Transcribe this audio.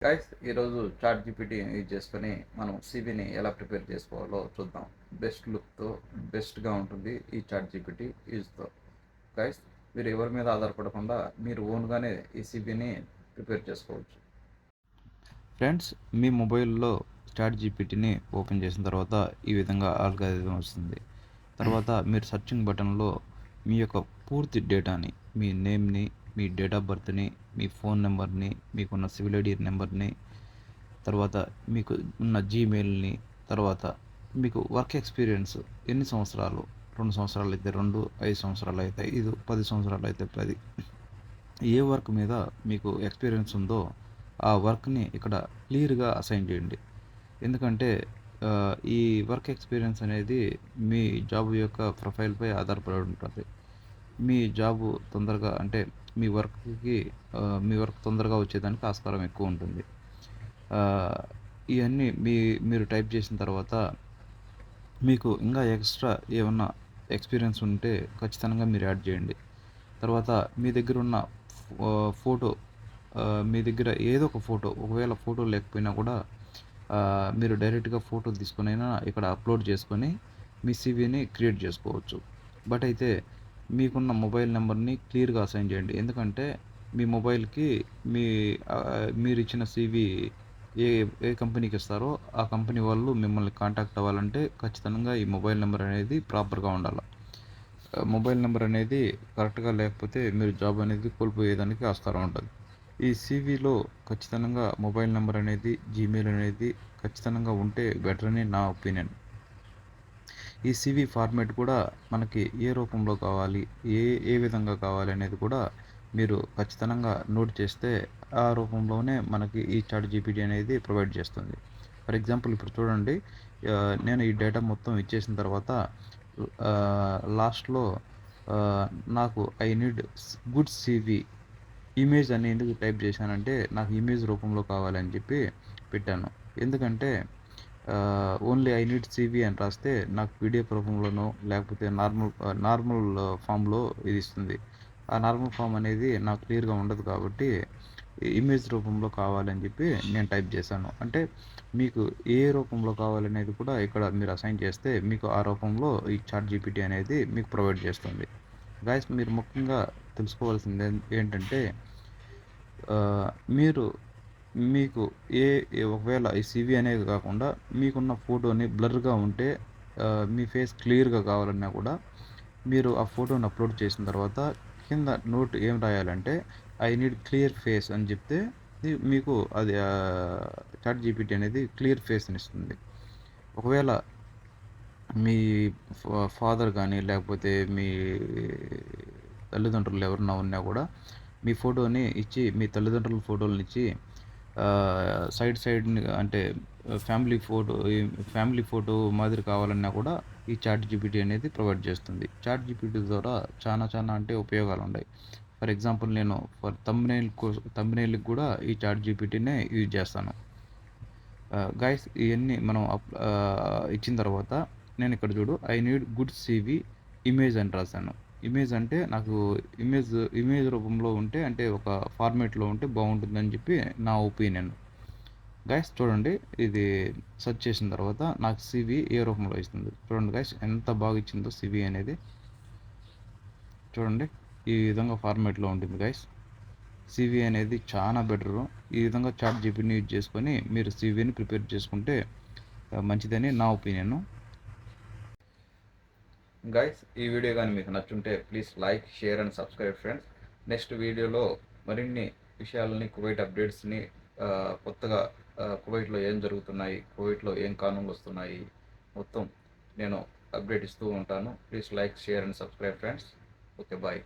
Guys ఈరోజు chat GPT use చేసుకొని మనం సివిని ఎలా ప్రిపేర్ చేసుకోవాలో చూద్దాం. బెస్ట్ లుక్తో బెస్ట్గా ఉంటుంది ఈ చాట్ జీపీటీ యూజ్తో. గైస్ మీరు ఎవరి మీద ఆధారపడకుండా మీరు ఓన్గానే ఈ సివిని ప్రిపేర్ చేసుకోవచ్చు. ఫ్రెండ్స్, మీ మొబైల్లో చాట్ జీపీటీని ఓపెన్ చేసిన తర్వాత ఈ విధంగా ఆల్గారిథం వస్తుంది. తర్వాత మీరు సర్చింగ్ బటన్లో మీ యొక్క పూర్తి డేటాని, మీ నేమ్ని, మీ డేట్ ఆఫ్ బర్త్ని, మీ ఫోన్ నెంబర్ని, మీకున్న సివిల్ ఐడి నెంబర్ని, తర్వాత మీకు ఉన్న జీమెయిల్ని, తర్వాత మీకు వర్క్ ఎక్స్పీరియన్స్ ఎన్ని సంవత్సరాలు, 2 సంవత్సరాలు అయితే 2, 5 సంవత్సరాలు అయితే 5, 10 సంవత్సరాలు అయితే 10, ఏ వర్క్ మీద మీకు ఎక్స్పీరియన్స్ ఉందో ఆ వర్క్ని ఇక్కడ క్లియర్గా అసైన్ చేయండి. ఎందుకంటే ఈ వర్క్ ఎక్స్పీరియన్స్ అనేది మీ జాబ్ యొక్క ప్రొఫైల్పై ఆధారపడి ఉంటుంది. మీ జాబు తొందరగా అంటే మీ వర్క్ తొందరగా వచ్చేదానికి ఆస్కారం ఎక్కువ ఉంటుంది. ఇవన్నీ మీరు టైప్ చేసిన తర్వాత మీకు ఇంకా ఎక్స్ట్రా ఏమన్నా ఎక్స్పీరియన్స్ ఉంటే ఖచ్చితంగా మీరు యాడ్ చేయండి. తర్వాత మీ దగ్గర ఉన్న ఫోటో, మీ దగ్గర ఏదో ఒక ఫోటో, ఒకవేళ ఫోటో లేకపోయినా కూడా మీరు డైరెక్ట్గా ఫోటో తీసుకునైనా ఇక్కడ అప్లోడ్ చేసుకొని మీ సివిని క్రియేట్ చేసుకోవచ్చు. బట్ అయితే మీకున్న మొబైల్ నెంబర్ని క్లియర్గా అసైన్ చేయండి. ఎందుకంటే మీ మొబైల్కి మీరు ఇచ్చిన సివి ఏ ఏ కంపెనీకి ఇస్తారో ఆ కంపెనీ వాళ్ళు మిమ్మల్ని కాంటాక్ట్ అవ్వాలంటే ఖచ్చితంగా ఈ మొబైల్ నెంబర్ అనేది ప్రాపర్గా ఉండాలి. మొబైల్ నెంబర్ అనేది కరెక్ట్గా లేకపోతే మీరు జాబ్ అనేది కోల్పోయేదానికి ఆస్కారం ఉంటుంది. ఈ సివిలో ఖచ్చితంగా మొబైల్ నెంబర్ అనేది, జీమెయిల్ అనేది ఖచ్చితంగా ఉంటే బెటర్ అని నా ఒపీనియన్. ఈ సివి ఫార్మాట్ కూడా మనకి ఏ రూపంలో కావాలి, ఏ విధంగా కావాలి అనేది కూడా మీరు ఖచ్చితంగా నోట్ చేస్తే ఆ రూపంలోనే మనకి ఈ చాట్ జీపీటీ అనేది ప్రొవైడ్ చేస్తుంది. ఫర్ ఎగ్జాంపుల్ ఇప్పుడు చూడండి, నేను ఈ డేటా మొత్తం ఇచ్చేసిన తర్వాత లాస్ట్లో నాకు I need good CV image అని ఎందుకు టైప్ చేశానంటే నాకు ఇమేజ్ రూపంలో కావాలని చెప్పి పెట్టాను. ఎందుకంటే ఓన్లీ ఐ నీడ్ సివి అని రాస్తే నాకు పీడిఎఫ్ రూపంలోనో లేకపోతే నార్మల్ ఫామ్లో ఇది ఇస్తుంది. ఆ నార్మల్ ఫామ్ అనేది నాకు క్లియర్గా ఉండదు కాబట్టి ఇమేజ్ రూపంలో కావాలని చెప్పి నేను టైప్ చేశాను. అంటే మీకు ఏ రూపంలో కావాలనేది కూడా ఇక్కడ మీరు అసైన్ చేస్తే మీకు ఆ రూపంలో ఈ చాట్ జీపీటీ అనేది మీకు ప్రొవైడ్ చేస్తుంది. గైస్, మీరు ముఖ్యంగా తెలుసుకోవాల్సింది ఏంటంటే మీకు ఒకవేళ ఈ సివి అనేది కాకుండా మీకున్న ఫోటోని బ్లర్గా ఉంటే, మీ ఫేస్ క్లియర్గా కావాలన్నా కూడా మీరు ఆ ఫోటోని అప్లోడ్ చేసిన తర్వాత కింద నోట్ ఏం రాయాలంటే ఐ నీడ్ క్లియర్ ఫేస్ అని చెప్తే మీకు అది చాట్ జీపీటీ అనేది క్లియర్ ఫేస్ని ఇస్తుంది. ఒకవేళ మీ ఫాదర్ కానీ లేకపోతే మీ తల్లిదండ్రులు ఎవరన్నా ఉన్నా కూడా మీ ఫోటోని ఇచ్చి, మీ తల్లిదండ్రుల ఫోటోలను ఇచ్చి సైడ్ని అంటే ఫ్యామిలీ ఫోటో మాదిరి కావాలన్నా కూడా ఈ చాట్ జీపీటీ అనేది ప్రొవైడ్ చేస్తుంది. చాట్ జీపీటీ ద్వారా చాలా అంటే ఉపయోగాలు ఉన్నాయి. ఫర్ ఎగ్జాంపుల్ నేను థంబ్నెయిల్కి కూడా ఈ చాట్ జీపీటీనే యూజ్ చేస్తాను. గైస్, ఇవన్నీ మనం ఇచ్చిన తర్వాత నేను ఇక్కడ చూడు I need good CV image అని రాశాను. ఇమేజ్ అంటే నాకు ఇమేజ్ రూపంలో ఉంటే, అంటే ఒక ఫార్మేట్లో ఉంటే బాగుంటుందని చెప్పి నా ఒపీనియన్. గైస్ చూడండి, ఇది సెర్చ్ చేసిన తర్వాత నాకు సివి ఏ రూపంలో ఇస్తుంది చూడండి. గైస్ ఎంత బాగా ఇచ్చిందో సివి అనేది చూడండి. ఈ విధంగా ఫార్మేట్లో ఉంటుంది గైస్. సివి అనేది చాలా బెటరు. ఈ విధంగా చాట్ జీపీటీని యూజ్ చేసుకొని మీరు సివిని ప్రిపేర్ చేసుకుంటే మంచిదని నా ఒపీనియన్. గైస్, ఈ వీడియో కానీ మీకు నచ్చుంటే please like, share and subscribe friends. Next వీడియోలో మరిన్ని విషయాలని, కువైట్ అప్డేట్స్ని, కొత్తగా కువైట్లో ఏం జరుగుతున్నాయి, కువైట్లో ఏం కానూన్లు వస్తున్నాయి, మొత్తం నేను అప్డేట్ ఇస్తూ ఉంటాను. Please like, share and subscribe friends. Okay, bye.